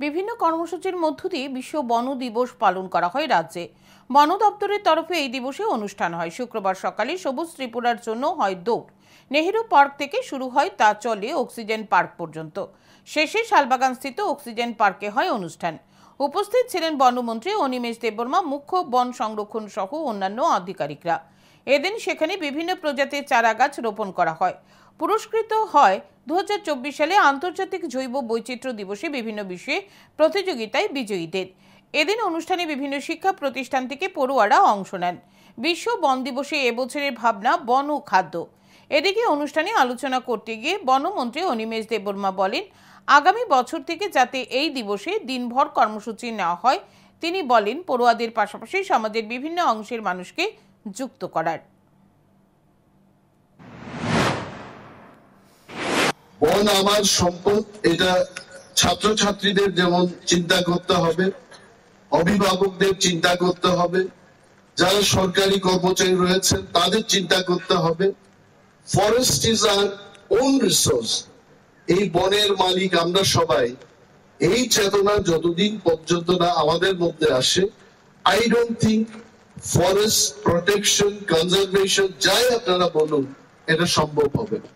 বিভিন্ন কর্মসূচির মধ্য দিয়ে বিশ্ব বন দিবস পালন করা হয় রাজ্যে। বন দপ্তরের তরফে এই দিবসে অনুষ্ঠান হয়। শুক্রবার সকালে সবুজ ত্রিপুরার জন্য হয় দৌড়। নেহেরু পার্ক থেকে শুরু হয়, তা চলে অক্সিজেন পার্ক পর্যন্ত। শেষে শালবাগানস্থিত অক্সিজেন পার্কে হয় অনুষ্ঠান। উপস্থিত ছিলেন বনমন্ত্রী অনিমেষ দেববর্মা, মুখ্য বন সংরক্ষণ সহ অন্যান্য আধিকারিকরা। এদিন সেখানে বিভিন্ন প্রজাতির চারা গাছ রোপণ করা হয়। পুরস্কৃত হয় 2024 সালে আন্তর্জাতিক জৈব বৈচিত্র্য দিবসে বিভিন্ন বিষয়ে প্রতিযোগিতায় বিজয়ীদের। এদিন অনুষ্ঠানে বিভিন্ন শিক্ষা প্রতিষ্ঠান থেকে পড়ুয়ারা অংশ নেন। বিশ্ব বন দিবসে এবছরের ভাবনা বন ও খাদ্য। এদিকে অনুষ্ঠানে আলোচনা করতে গিয়ে বনমন্ত্রী অনিমেষ দেববর্মা বলেন, আগামী বছর থেকে যাতে এই দিবসে দিনভর কর্মসূচি নেওয়া হয়। তিনি বলেন, পড়ুয়াদের পাশাপাশি সমাজের বিভিন্ন অংশের মানুষকে যুক্ত করার। বন আমার সম্পদ, এটা ছাত্রছাত্রীদের যেমন চিন্তা করতে হবে, অভিভাবকদের চিন্তা করতে হবে, যারা সরকারি কর্মচারী রয়েছেন তাদের চিন্তা করতে হবে। Forest is our own resource. এই বনের মালিক আমরা সবাই। এই চেতনা যতদিন পর্যন্ত না আমাদের মধ্যে আসে, I don't think forest protection, conservation যাই আপনারা বলুন, এটা সম্ভব হবে না।